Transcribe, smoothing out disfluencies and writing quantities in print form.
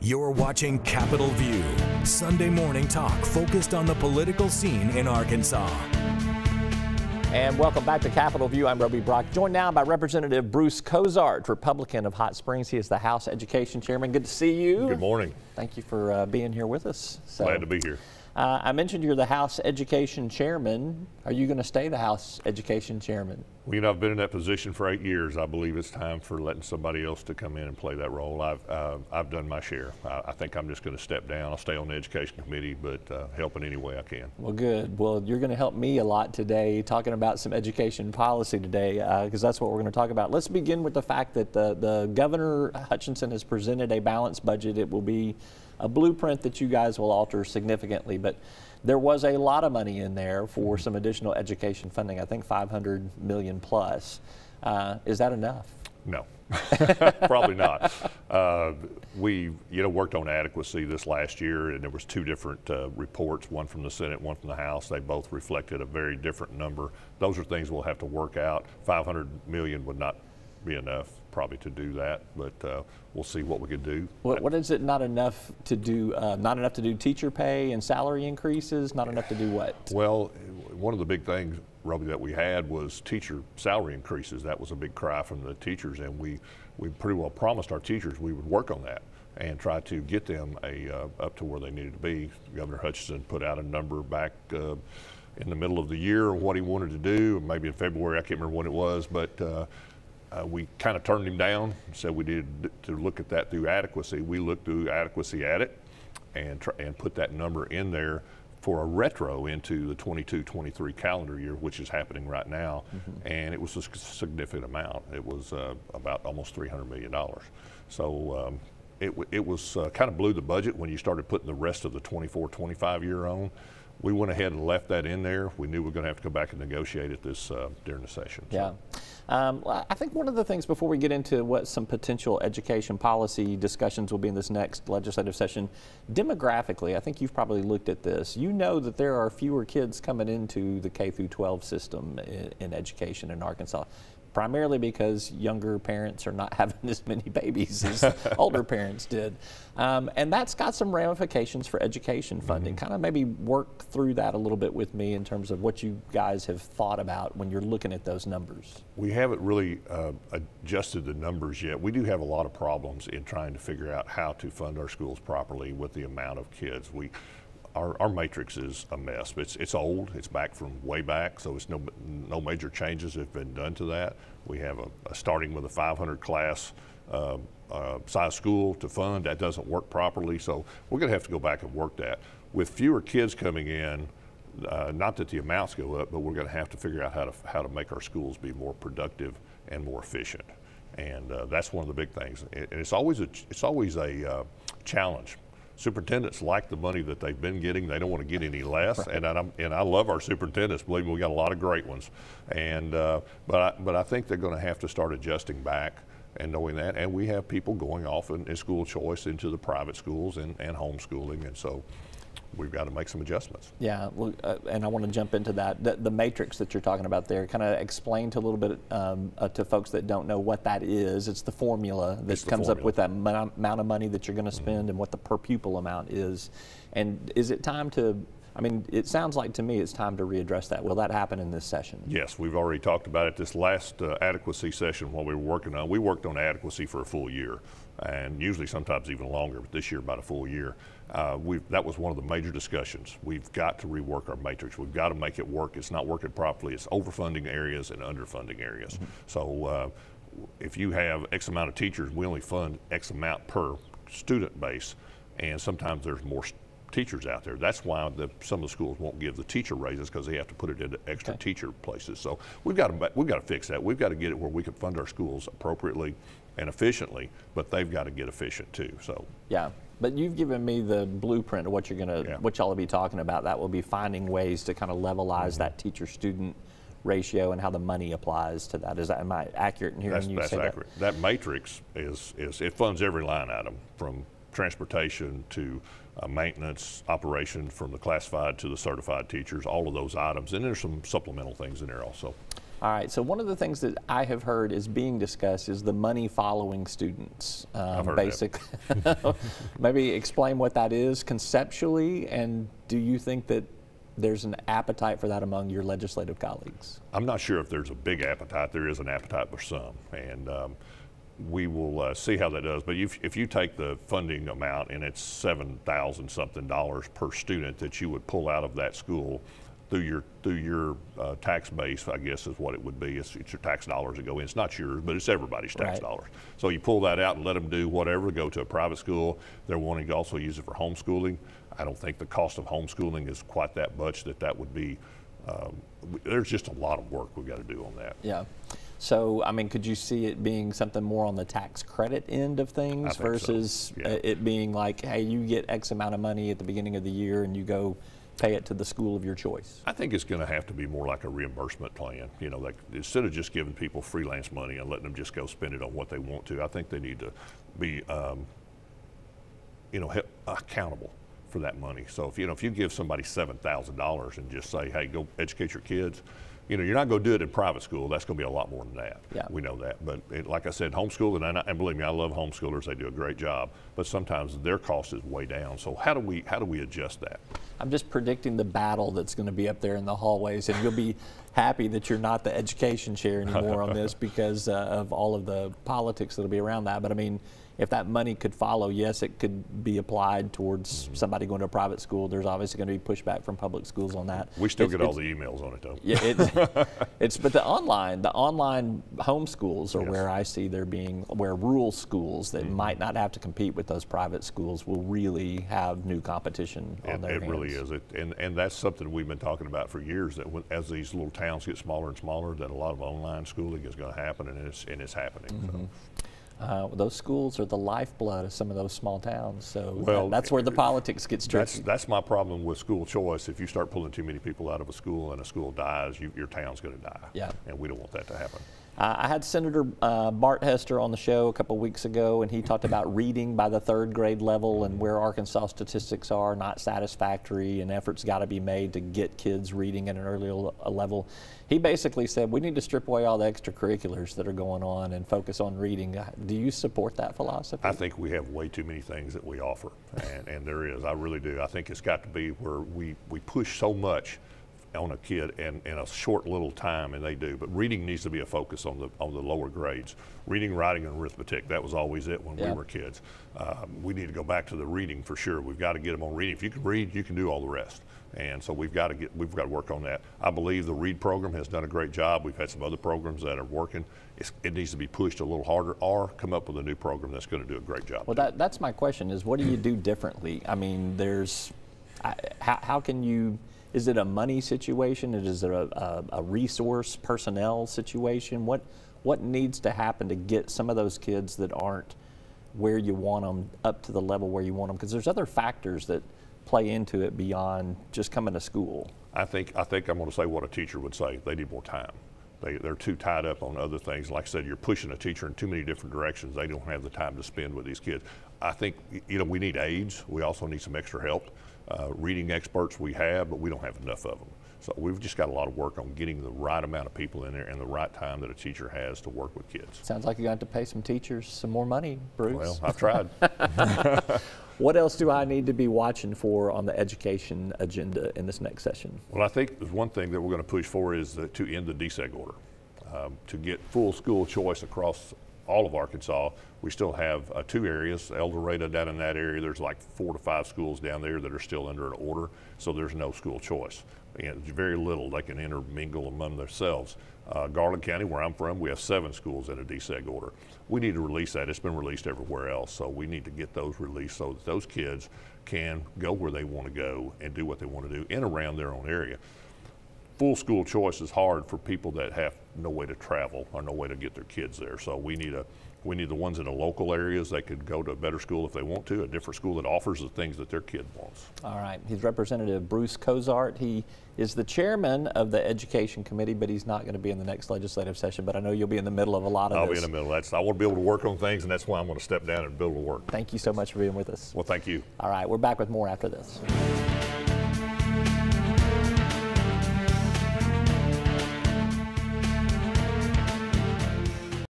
You're watching Capitol View, Sunday morning talk focused on the political scene in Arkansas. And welcome back to Capitol View. I'm Roby Brock, joined now by Representative Bruce Cozart, Republican of Hot Springs. He is the House Education Chairman. Good to see you. Good morning. Thank you for being here with us. Glad to be here. I mentioned you're the House Education Chairman. Are you going to stay the House Education Chairman? Well, you know, I've been in that position for 8 years. I believe it's time for letting somebody else to come in and play that role. I've done my share. I think I'm just going to step down. I'll stay on the Education Committee, but help in any way I can. Well, good. Well, you're going to help me a lot today, talking about some education policy today, because that's what we're going to talk about. Let's begin with the fact that the Governor Hutchinson has presented a balanced budget. It will be a blueprint that you guys will alter significantly, but there was a lot of money in there for some additional education funding. I think $500 million plus. Is that enough? No, probably not. We, worked on adequacy this last year, and there was two different reports, one from the Senate, one from the House. They both reflected a very different number. Those are things we'll have to work out. $500 million would not be enough probably to do that, but we'll see what we could do. What is it not enough to do? Not enough to do teacher pay and salary increases? Not enough to do what? Well, one of the big things, Roby, that we had was teacher salary increases. That was a big cry from the teachers, and we pretty well promised our teachers we would work on that and try to get them up to where they needed to be. Governor Hutchinson put out a number back in the middle of the year, what he wanted to do, maybe in February, I can't remember when it was, but we kind of turned him down, said we needed to look at that through adequacy. We looked through adequacy at it and put that number in there for a retro into the 22-23 calendar year, which is happening right now. And it was a significant amount. It was about almost $300 million. So it was kind of blew the budget when you started putting the rest of the 24-25 year on. We went ahead and left that in there. We knew we were going to have to go back and negotiate it this during the session. Yeah. I think one of the things before we get into what some potential education policy discussions will be in this next legislative session, demographically, I think you've probably looked at this. You know that there are fewer kids coming into the K-12 system in education in Arkansas, primarily because younger parents are not having as many babies as older parents did. And that's got some ramifications for education funding. Kind of maybe work through that a little bit with me in terms of what you guys have thought about when you're looking at those numbers. We haven't really adjusted the numbers yet. We do have a lot of problems in trying to figure out how to fund our schools properly with the amount of kids. Our matrix is a mess. It's old. It's back from way back, so it's no major changes have been done to that. We have a starting with a 500 class size school to fund. That doesn't work properly, so we're going to have to go back and work that. With fewer kids coming in, not that the amounts go up, but we're going to have to figure out how to make our schools be more productive and more efficient. And that's one of the big things. And it's always a challenge. Superintendents like the money that they've been getting. They don't want to get any less. Right. And I love our superintendents. Believe me, we got a lot of great ones. And but I think they're going to have to start adjusting back and knowing that. And we have people going off in school choice into the private schools and homeschooling, and so we've got to make some adjustments. Yeah, well, and I want to jump into that. The matrix that you're talking about there, kind of explain to a little bit to folks that don't know what that is. It's the formula that comes up with that amount of money that you're going to spend and what the per pupil amount is. And is it time to, I mean, it sounds like to me it's time to readdress that. Will that happen in this session? Yes, we've already talked about it. This last adequacy session, while we were working on, we worked on adequacy for a full year, and usually sometimes even longer, but this year about a full year. That was one of the major discussions. We've got to rework our matrix. We've got to make it work. It's not working properly. It's overfunding areas and underfunding areas. So if you have X amount of teachers, we only fund X amount per student base, and sometimes there's more teachers out there. That's why some of the schools won't give the teacher raises, because they have to put it into extra teacher places. So we've got to fix that. We've got to get it where we can fund our schools appropriately and efficiently, but they've got to get efficient too. So yeah. But you've given me the blueprint of what what y'all will be talking about. That will be finding ways to kind of levelize that teacher-student ratio and how the money applies to that. Am I accurate in hearing you say that? That's accurate. That matrix it funds every line item, from transportation to maintenance, operation, from the classified to the certified teachers, all of those items. And there's some supplemental things in there also. All right, so one of the things that I have heard is being discussed is the money following students. I've heard that. Maybe explain what that is conceptually, and do you think that there's an appetite for that among your legislative colleagues? I'm not sure if there's a big appetite. There is an appetite for some, and we will see how that does. But if you take the funding amount and it's $7,000 something per student that you would pull out of that school through your tax base, I guess is what it would be. It's your tax dollars that go in. It's not yours, but it's everybody's tax dollars. So you pull that out and let them do whatever, go to a private school. They're wanting to also use it for homeschooling. I don't think the cost of homeschooling is quite that much that would be, there's just a lot of work we've got to do on that. Yeah. So, I mean, could you see it being something more on the tax credit end of things versus it being like, hey, you get X amount of money at the beginning of the year and you go pay it to the school of your choice? I think it's going to have to be more like a reimbursement plan. You know, like instead of just giving people freelance money and letting them just go spend it on what they want to, I think they need to be, accountable for that money. So if you give somebody $7,000 and just say, hey, go educate your kids, you're not going to do it in private school. That's going to be a lot more than that. Yeah. We know that. But like I said, homeschooling, and believe me, I love homeschoolers. They do a great job. But sometimes their cost is way down. So how do we adjust that? I'm just predicting the battle that's going to be up there in the hallways, and you'll be happy that you're not the education chair anymore on this because of all of the politics that'll be around that. But I mean, if that money could follow, yes, it could be applied towards somebody going to a private school. There's obviously going to be pushback from public schools on that. We still get all the emails on it, though. Yeah, but the online homeschools are where I see there being, where rural schools that might not have to compete with those private schools will really have new competition on their hands. It really is. And that's something we've been talking about for years, that as these little towns get smaller and smaller, that a lot of online schooling is going to happen, and it's happening. So. Those schools are the lifeblood of some of those small towns, so that's where the politics gets tricky. That's my problem with school choice. If you start pulling too many people out of a school and a school dies, your town's going to die. Yeah. And we don't want that to happen. I had Senator Bart Hester on the show a couple weeks ago, and he talked about reading by the third grade level and where Arkansas statistics are not satisfactory, and efforts got to be made to get kids reading at an earlier level. He basically said we need to strip away all the extracurriculars that are going on and focus on reading. Do you support that philosophy? I think we have way too many things that we offer, and there is. I really do. I think it's got to be where we push so much on a kid in a short little time, and they do. But reading needs to be a focus on the lower grades. Reading, writing, and arithmetic, that was always it when we were kids. We need to go back to the reading for sure. We've got to get them on reading. If you can read, you can do all the rest. And so we've got to work on that. I believe the READ program has done a great job. We've had some other programs that are working. It needs to be pushed a little harder, or come up with a new program that's going to do a great job. Well, that's my question: is what do you do differently? I mean, how can you? Is it a money situation? Is it a resource personnel situation? What needs to happen to get some of those kids that aren't where you want them up to the level where you want them? Because there's other factors that play into it beyond just coming to school. I think I'm going to say what a teacher would say. They need more time. They're too tied up on other things. Like I said, you're pushing a teacher in too many different directions. They don't have the time to spend with these kids. I think we need aides. We also need some extra help. Reading experts we have, but we don't have enough of them. So we've just got a lot of work on getting the right amount of people in there and the right time that a teacher has to work with kids. Sounds like you're going to have to pay some teachers some more money, Bruce. Well, I've tried. What else do I need to be watching for on the education agenda in this next session? Well, I think there's one thing that we're going to push for is to end the DSEG order, to get full school choice across all of Arkansas. We still have 2 areas, El Dorado down in that area. There's like 4 to 5 schools down there that are still under an order, so there's no school choice. And very little. They can intermingle among themselves. Garland County, where I'm from, we have 7 schools in a DSEG order. We need to release that. It's been released everywhere else, so we need to get those released so that those kids can go where they want to go and do what they want to do in around their own area. Full school choice is hard for people that have no way to travel or no way to get their kids there. So we need the ones in the local areas that could go to a better school if they want to, a different school that offers the things that their kid wants. All right. He's Representative Bruce Cozart. He is the chairman of the Education Committee, but he's not going to be in the next legislative session. But I know you'll be in the middle of a lot of I'll this. be in the middle. I want to be able to work on things, and that's why I'm going to step down and be able to work. Thank you so much for being with us. Well, thank you. All right. We're back with more after this.